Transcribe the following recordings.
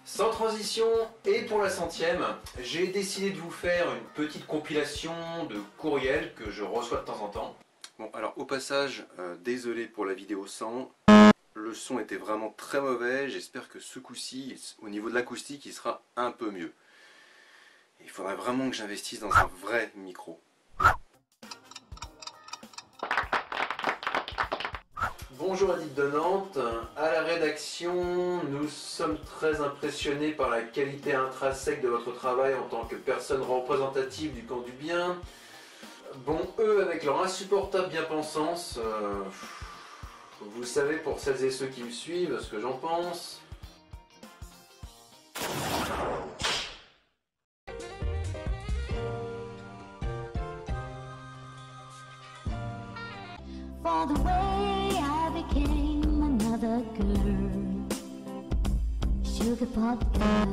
Sans transition, et pour la 100e, j'ai décidé de vous faire une petite compilation de courriels que je reçois de temps en temps. Bon, alors au passage, désolé pour la vidéo 100, le son était vraiment très mauvais, j'espère que ce coup-ci, au niveau de l'acoustique, il sera un peu mieux. Il faudrait vraiment que j'investisse dans un vrai micro. Bonjour Edith de Nantes, à la rédaction, nous sommes très impressionnés par la qualité intrinsèque de votre travail en tant que personne représentative du camp du bien. Bon, eux, avec leur insupportable bien-pensance, vous savez pour celles et ceux qui me suivent ce que j'en pense. For the way I became another girl, sugar pot girl.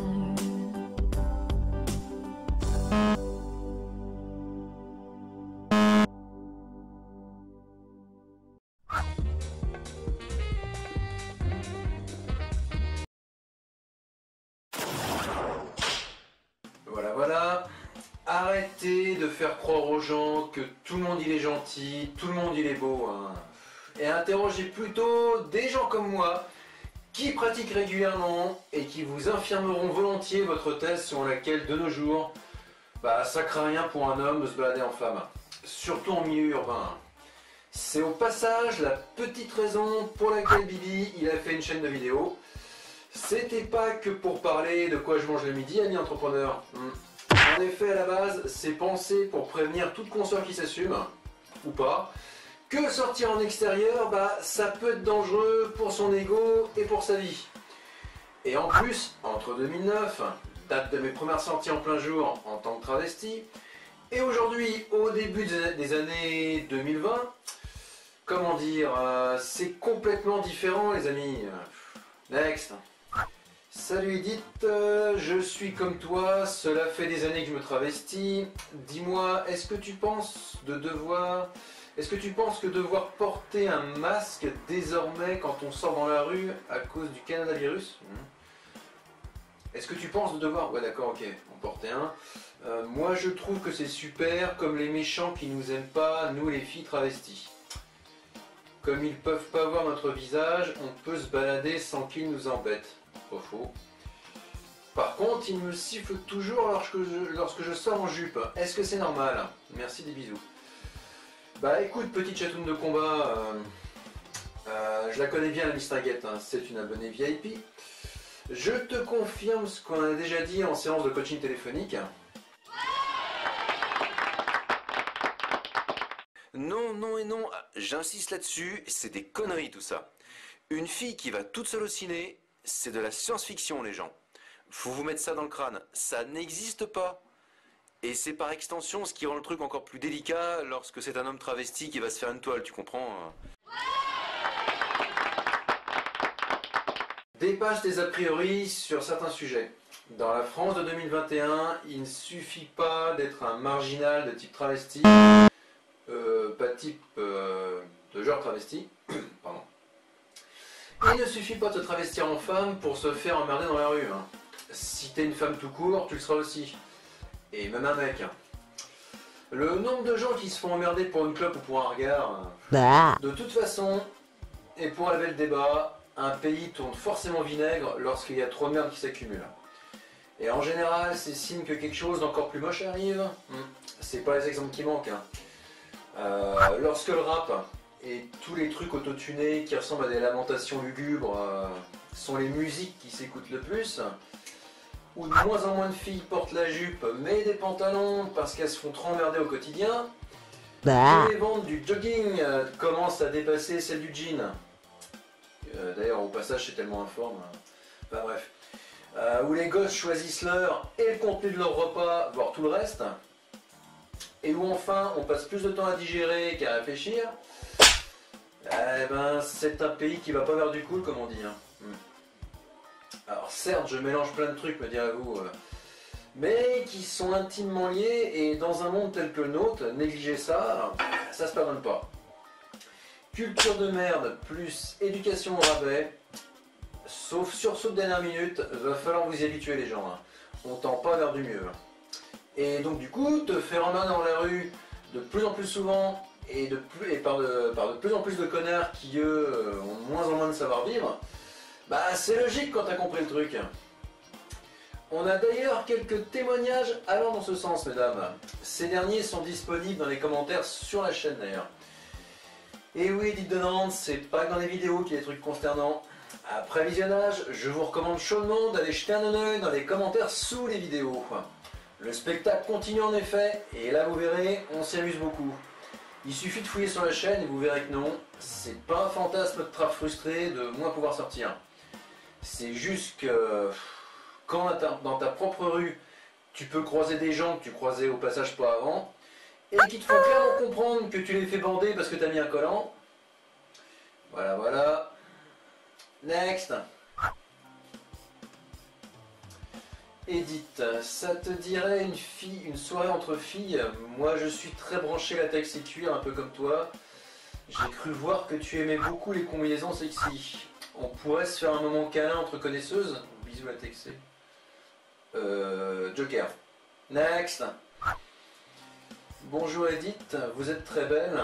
Voilà. Arrêtez de faire croire aux gens que tout le monde il est gentil, tout le monde il est beau, hein. Et interrogez plutôt des gens comme moi qui pratiquent régulièrement et qui vous infirmeront volontiers votre thèse selon laquelle de nos jours, ça craint rien pour un homme de se balader en femme, surtout en milieu urbain. C'est au passage la petite raison pour laquelle Bibi il a fait une chaîne de vidéos. C'était pas que pour parler de quoi je mange le midi, ami entrepreneur. En effet, à la base, c'est pensé pour prévenir toute consoeur qui s'assume, ou pas, que sortir en extérieur, ça peut être dangereux pour son ego et pour sa vie. Et en plus, entre 2009, date de mes premières sorties en plein jour en tant que travesti, et aujourd'hui, au début des années 2020, comment dire, c'est complètement différent les amis. Next. Salut Edith, je suis comme toi, cela fait des années que je me travestis. Dis-moi, est-ce que tu penses que devoir porter un masque désormais quand on sort dans la rue à cause du coronavirus? Est-ce que tu penses de devoir... Ouais d'accord, ok, en porter un. Moi je trouve que c'est super, comme les méchants qui nous aiment pas, nous les filles travesties. Comme ils peuvent pas voir notre visage, on peut se balader sans qu'ils nous embêtent. Pas faux. Par contre, il me siffle toujours lorsque je sors en jupe. Est-ce que c'est normal? Merci, des bisous. Écoute, petite chatoune de combat, je la connais bien la Miss Target, hein, c'est une abonnée VIP. Je te confirme ce qu'on a déjà dit en séance de coaching téléphonique. Non, non et non, j'insiste là-dessus, c'est des conneries tout ça. Une fille qui va toute seule au ciné, c'est de la science-fiction les gens. Faut vous mettre ça dans le crâne, ça n'existe pas. Et c'est par extension ce qui rend le truc encore plus délicat lorsque c'est un homme travesti qui va se faire une toile, tu comprends? Dépasse tes a priori sur certains sujets. Dans la France de 2021, il ne suffit pas d'être un marginal de type travesti, pas type de genre travesti, pardon. Il ne suffit pas de se travestir en femme pour se faire emmerder dans la rue. Hein. Si t'es une femme tout court, tu le seras aussi. Et même un mec. Le nombre de gens qui se font emmerder pour une clope ou pour un regard... De toute façon, et pour élever le débat, un pays tourne forcément vinaigre lorsqu'il y a trop de merde qui s'accumule. Et en général, c'est signe que quelque chose d'encore plus moche arrive. C'est pas les exemples qui manquent. Hein. Lorsque le rap et tous les trucs autotunés qui ressemblent à des lamentations lugubres sont les musiques qui s'écoutent le plus, où de moins en moins de filles portent la jupe mais des pantalons parce qu'elles se font trop emmerder au quotidien, et les ventes du jogging commencent à dépasser celles du jean. D'ailleurs au passage c'est tellement informe. Enfin bref. Où les gosses choisissent l'heure et le contenu de leur repas, voire tout le reste, et où enfin on passe plus de temps à digérer qu'à réfléchir, c'est un pays qui va pas vers du cool comme on dit. Hein. Alors certes je mélange plein de trucs me direz-vous, mais qui sont intimement liés, et dans un monde tel que le nôtre, négliger ça, ça se pardonne pas. culture de merde plus éducation au rabais, sauf sursaut de dernière minute, va falloir vous y habituer les gens. Hein. On tend pas vers du mieux. Et donc du coup, te faire en main dans la rue de plus en plus souvent et par de plus en plus de connards qui eux ont de moins en moins de savoir-vivre, bah c'est logique quand t'as compris le truc. On a d'ailleurs quelques témoignages allant dans ce sens, mesdames. Ces derniers sont disponibles dans les commentaires sur la chaîne d'ailleurs. Et oui, dites de Nantes, c'est pas que dans les vidéos qu'il y a des trucs consternants. Après visionnage, je vous recommande chaudement d'aller jeter un œil dans les commentaires sous les vidéos. Le spectacle continue en effet, et là vous verrez, on s'y amuse beaucoup. Il suffit de fouiller sur la chaîne et vous verrez que non, c'est pas un fantasme de trap frustré de moins pouvoir sortir. C'est juste que quand dans ta propre rue, tu peux croiser des gens que tu croisais au passage pas avant, et qui te font clairement comprendre que tu les fais bander parce que t'as mis un collant. Voilà, voilà. Next. Edith, ça te dirait une soirée entre filles? Moi je suis très branché latex et cuir, un peu comme toi. J'ai cru voir que tu aimais beaucoup les combinaisons sexy. On pourrait se faire un moment câlin entre connaisseuses? Bisous latexés. Joker. Next. Bonjour Edith, vous êtes très belle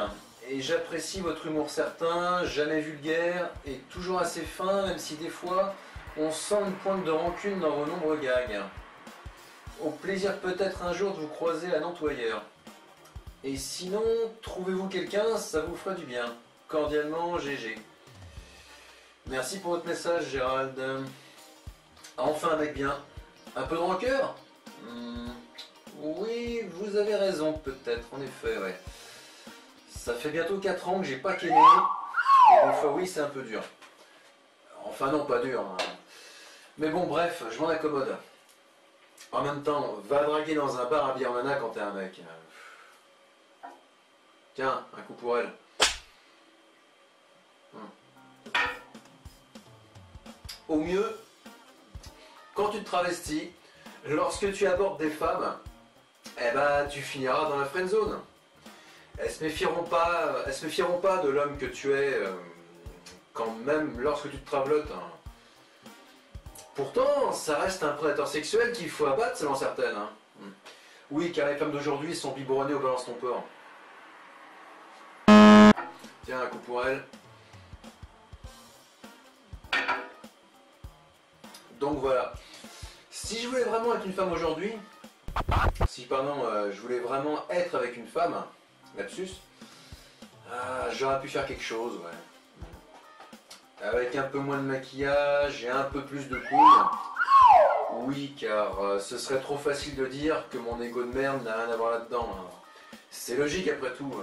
et j'apprécie votre humour certain, jamais vulgaire et toujours assez fin, même si des fois on sent une pointe de rancune dans vos nombreux gags. Au plaisir peut-être un jour de vous croiser à Nantes ou ailleurs. Et sinon, trouvez-vous quelqu'un, ça vous fera du bien. Cordialement, GG. Merci pour votre message, Gérald. Enfin un mec bien. Un peu de rancœur? Oui, vous avez raison, peut-être, en effet, ouais. Ça fait bientôt 4 ans que j'ai pas qu'aimé, et des fois, oui, c'est un peu dur. Enfin, non, pas dur. Hein. Mais bon, bref, je m'en accommode. En même temps, va draguer dans un bar à Birmana quand t'es un mec. Tiens, un coup pour elle. Au mieux, quand tu te travestis, lorsque tu abordes des femmes, eh ben, tu finiras dans la friendzone. Elles se méfieront pas de l'homme que tu es, quand même lorsque tu te travelotes. Hein. Pourtant, ça reste un prédateur sexuel qu'il faut abattre selon certaines. Hein. Oui, car les femmes d'aujourd'hui sont biberonnées au balance ton porc. Tiens, un coup pour elle. Donc voilà. Si je voulais vraiment être une femme aujourd'hui, je voulais vraiment être avec une femme, lapsus, j'aurais pu faire quelque chose, ouais. Avec un peu moins de maquillage et un peu plus de couilles. Oui, car ce serait trop facile de dire que mon ego de merde n'a rien à voir là-dedans. Hein. C'est logique après tout.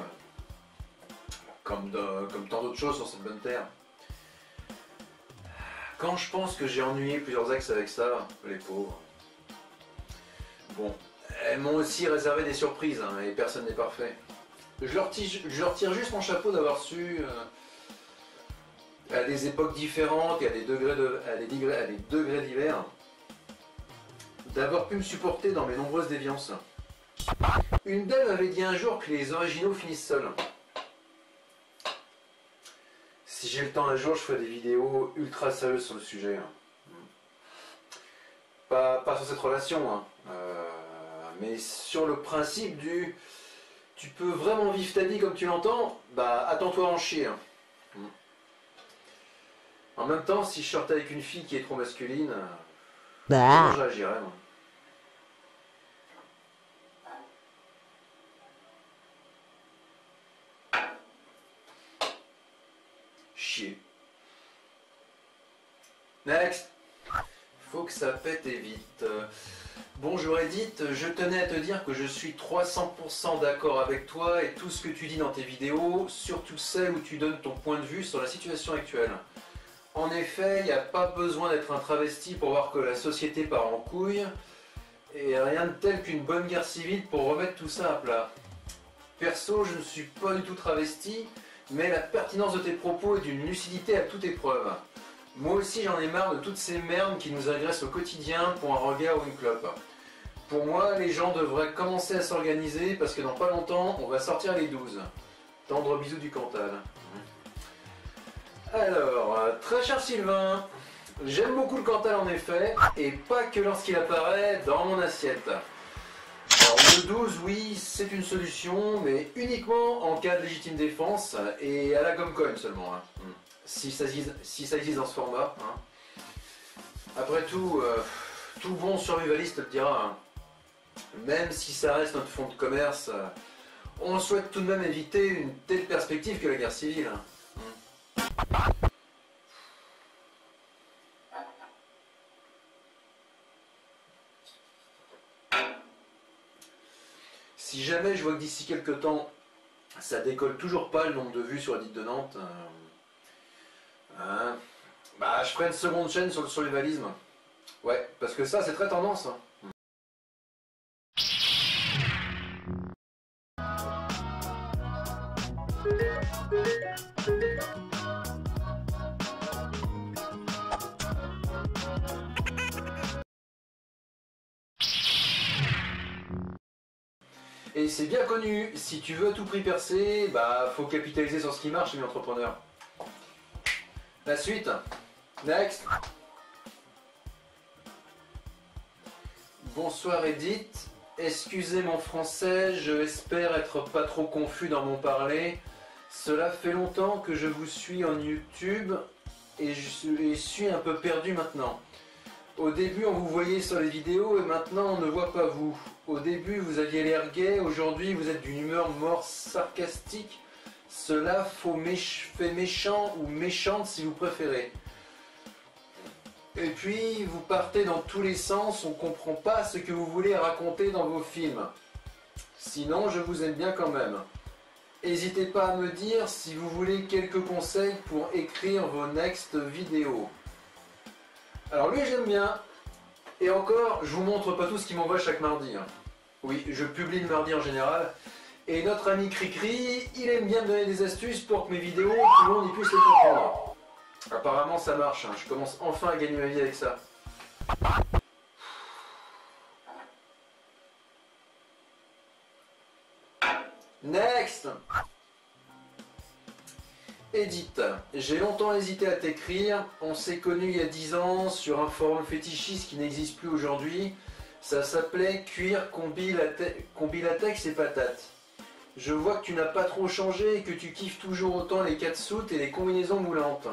Comme tant d'autres choses sur cette bonne terre. Quand je pense que j'ai ennuyé plusieurs ex avec ça, les pauvres. Bon, elles m'ont aussi réservé des surprises, hein, et personne n'est parfait. Je leur tire juste mon chapeau d'avoir su, à des époques différentes et à des degrés divers, d'avoir pu me supporter dans mes nombreuses déviances. Une d'elles m'avait dit un jour que les originaux finissent seuls. Si j'ai le temps un jour, je ferai des vidéos ultra sérieuses sur le sujet. Hein. Pas sur cette relation, hein. Mais sur le principe du... Tu peux vraiment vivre ta vie comme tu l'entends, bah attends-toi à en chier. Hein. En même temps, si je sortais avec une fille qui est trop masculine, comment j'agirais, moi? Chier. Next. Faut que ça pète et vite. Bonjour Edith, je tenais à te dire que je suis 300% d'accord avec toi et tout ce que tu dis dans tes vidéos, surtout celles où tu donnes ton point de vue sur la situation actuelle. En effet, il n'y a pas besoin d'être un travesti pour voir que la société part en couille, et rien de tel qu'une bonne guerre civile pour remettre tout ça à plat. Perso, je ne suis pas du tout travesti, mais la pertinence de tes propos est d'une lucidité à toute épreuve. Moi aussi j'en ai marre de toutes ces merdes qui nous agressent au quotidien pour un regard ou une clope. Pour moi, les gens devraient commencer à s'organiser parce que dans pas longtemps, on va sortir les 12. Tendre bisous du Cantal. Alors, très cher Sylvain, j'aime beaucoup le Cantal en effet, et pas que lorsqu'il apparaît dans mon assiette. Alors le 12, oui, c'est une solution, mais uniquement en cas de légitime défense et à la Gomcoin seulement. Hein. Si ça existe dans ce format. Hein. Après tout, tout bon survivaliste te le dira. Hein. Même si ça reste notre fonds de commerce, on souhaite tout de même éviter une telle perspective que la guerre civile. Hein. Si jamais je vois que d'ici quelques temps, ça décolle toujours pas le nombre de vues sur Edith de Nantes, bah, je ferai une seconde chaîne sur le survivalisme. Ouais, parce que ça, c'est très tendance. Hein. Et c'est bien connu, si tu veux à tout prix percer, bah faut capitaliser sur ce qui marche, mes entrepreneurs. La suite. Next. Bonsoir Edith. Excusez mon français, je espère être pas trop confus dans mon parler. Cela fait longtemps que je vous suis en YouTube et je suis un peu perdu maintenant. Au début on vous voyait sur les vidéos et maintenant on ne voit pas vous. Au début vous aviez l'air gai, aujourd'hui vous êtes d'une humeur morte sarcastique. Cela fait méchant ou méchante si vous préférez. Et puis vous partez dans tous les sens, on comprend pas ce que vous voulez raconter dans vos films. Sinon je vous aime bien quand même. N'hésitez pas à me dire si vous voulez quelques conseils pour écrire vos next vidéos. Alors lui j'aime bien. Et encore, je vous montre pas tout ce qu'il m'envoie chaque mardi. Hein. Oui, je publie le mardi en général. Et notre ami Cricri, il aime bien me donner des astuces pour que mes vidéos, tout le monde y puisse les comprendre. Apparemment ça marche, hein. Je commence enfin à gagner ma vie avec ça. Next. Edith, j'ai longtemps hésité à t'écrire, on s'est connus il y a 10 ans sur un forum fétichiste qui n'existe plus aujourd'hui, ça s'appelait Cuir, combi, latex et patates. Je vois que tu n'as pas trop changé et que tu kiffes toujours autant les catsuits et les combinaisons moulantes.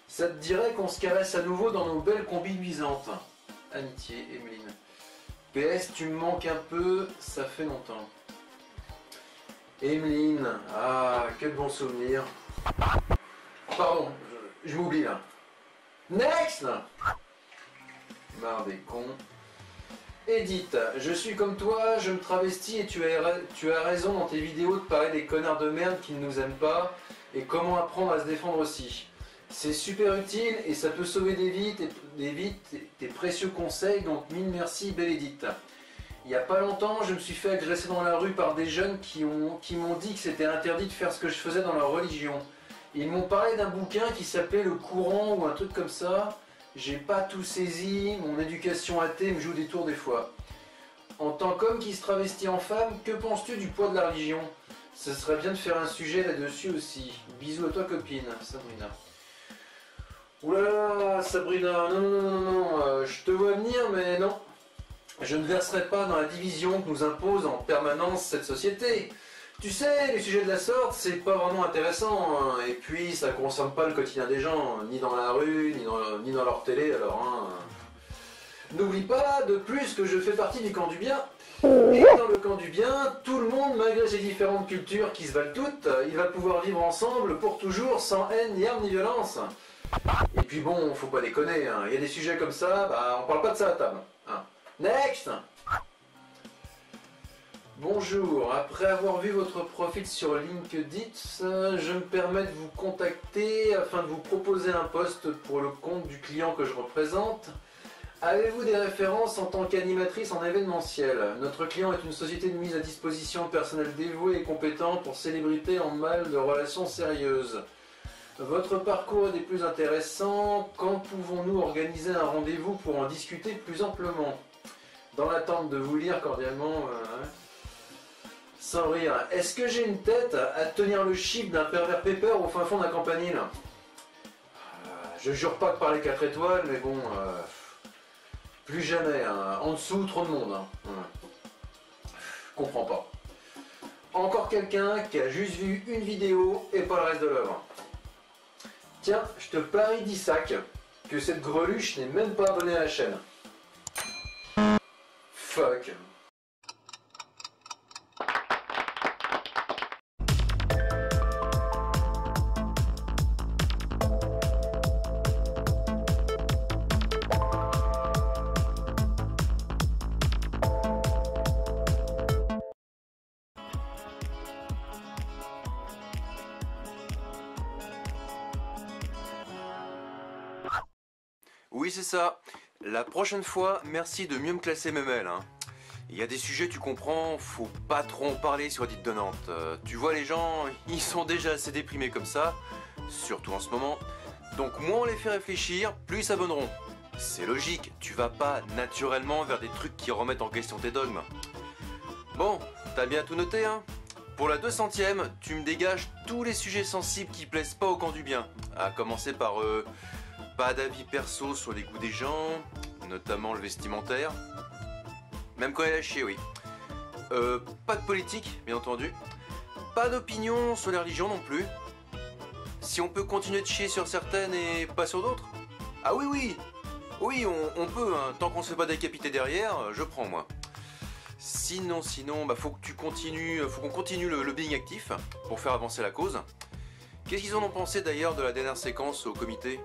Ça te dirait qu'on se caresse à nouveau dans nos belles combis luisantes. Amitié, Emeline. PS, tu me manques un peu, ça fait longtemps. Emeline, ah, quel bon souvenir. Pardon, je m'oublie là. Next. Marre des cons. Edith, je suis comme toi, je me travestis et tu as raison dans tes vidéos de parler des connards de merde qui ne nous aiment pas et comment apprendre à se défendre aussi. C'est super utile et ça peut sauver des vies, tes précieux conseils, donc mille merci belle Edith. Il n'y a pas longtemps, je me suis fait agresser dans la rue par des jeunes qui m'ont dit que c'était interdit de faire ce que je faisais dans leur religion. Ils m'ont parlé d'un bouquin qui s'appelait Le Courant ou un truc comme ça. J'ai pas tout saisi, mon éducation athée me joue des tours des fois. En tant qu'homme qui se travestit en femme, que penses-tu du poids de la religion? Ce serait bien de faire un sujet là-dessus aussi. Bisous à toi copine, Sabrina. Oulala, Sabrina, non, je te vois venir mais non. Je ne verserai pas dans la division que nous impose en permanence cette société. Tu sais, les sujets de la sorte, c'est pas vraiment intéressant, hein. Et puis ça concerne pas le quotidien des gens, ni dans la rue, ni dans leur télé, alors hein. N'oublie pas de plus que je fais partie du camp du bien. Et dans le camp du bien, tout le monde, malgré ces différentes cultures qui se valent toutes, il va pouvoir vivre ensemble pour toujours, sans haine, ni arme, ni violence. Et puis bon, faut pas déconner, hein. Il y a des sujets comme ça, bah on parle pas de ça à table. Hein. Next. Bonjour, après avoir vu votre profil sur LinkedIn, je me permets de vous contacter afin de vous proposer un poste pour le compte du client que je représente. Avez-vous des références en tant qu'animatrice en événementiel? Notre client est une société de mise à disposition de personnel dévoué et compétent pour célébrités en mal de relations sérieuses. Votre parcours est des plus intéressants. Quand pouvons-nous organiser un rendez-vous pour en discuter plus amplement? Dans l'attente de vous lire cordialement... Sans rire, est-ce que j'ai une tête à tenir le chip d'un pervers pépère au fin fond d'un campanile? Je jure pas de parler 4 étoiles, mais bon, plus jamais, hein. En dessous, trop de monde. Hein. Ouais. Comprends pas. Encore quelqu'un qui a juste vu une vidéo et pas le reste de l'œuvre. Tiens, je te parie d'Isaac que cette greluche n'est même pas abonnée à la chaîne. Fuck. Oui, c'est ça. La prochaine fois, merci de mieux me classer mes mails. Hein. Il y a des sujets, tu comprends, faut pas trop en parler sur Dite de Nantes. Tu vois, les gens, ils sont déjà assez déprimés comme ça, surtout en ce moment. Donc moins on les fait réfléchir, plus ils s'abonneront. C'est logique, tu vas pas naturellement vers des trucs qui remettent en question tes dogmes. Bon, t'as bien tout noté, hein? Pour la 200e, tu me dégages tous les sujets sensibles qui plaisent pas au camp du bien. À commencer par pas d'avis perso sur les goûts des gens, notamment le vestimentaire. Même quand elle est chier, oui. Pas de politique, bien entendu. Pas d'opinion sur les religions non plus. Si on peut continuer de chier sur certaines et pas sur d'autres. Ah oui, oui. Oui, on peut, hein. Tant qu'on se fait pas décapiter derrière, je prends, moi. Sinon, bah faut que tu continues, faut qu'on continue le lobbying actif pour faire avancer la cause. Qu'est-ce qu'ils en ont pensé d'ailleurs de la dernière séquence au comité?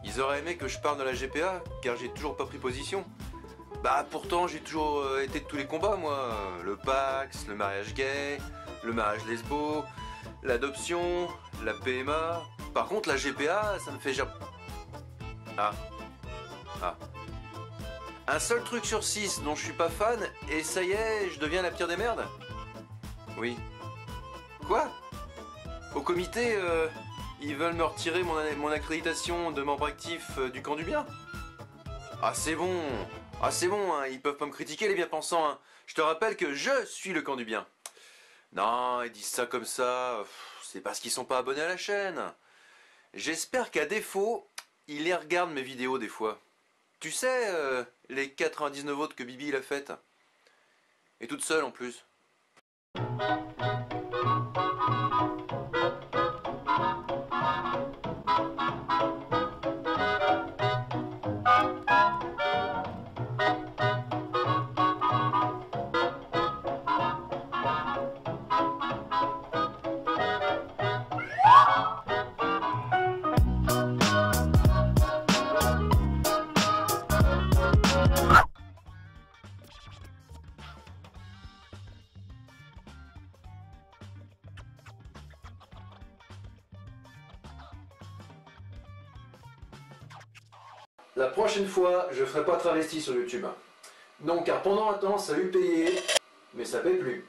Ils auraient aimé que je parle de la GPA, car j'ai toujours pas pris position. Bah pourtant j'ai toujours été de tous les combats, moi. Le Pax, le mariage gay, le mariage lesbo, l'adoption, la PMA. Par contre la GPA, ça me fait genre... Ah. Un seul truc sur 6 dont je suis pas fan, et ça y est, je deviens la pire des merdes? Oui. Quoi? Au comité, ils veulent me retirer mon accréditation de membre actif du camp du bien? Ah c'est bon, hein. Ils peuvent pas me critiquer les bien-pensants, hein. Je te rappelle que je suis le camp du bien. Non, ils disent ça comme ça, c'est parce qu'ils sont pas abonnés à la chaîne. J'espère qu'à défaut, ils les regardent mes vidéos des fois. Tu sais, les 99 autres que Bibi il a faites. Et toute seule en plus. La prochaine fois, je ferai pas travesti sur YouTube. Non, car pendant un temps, ça a eu payé, mais ça paie plus.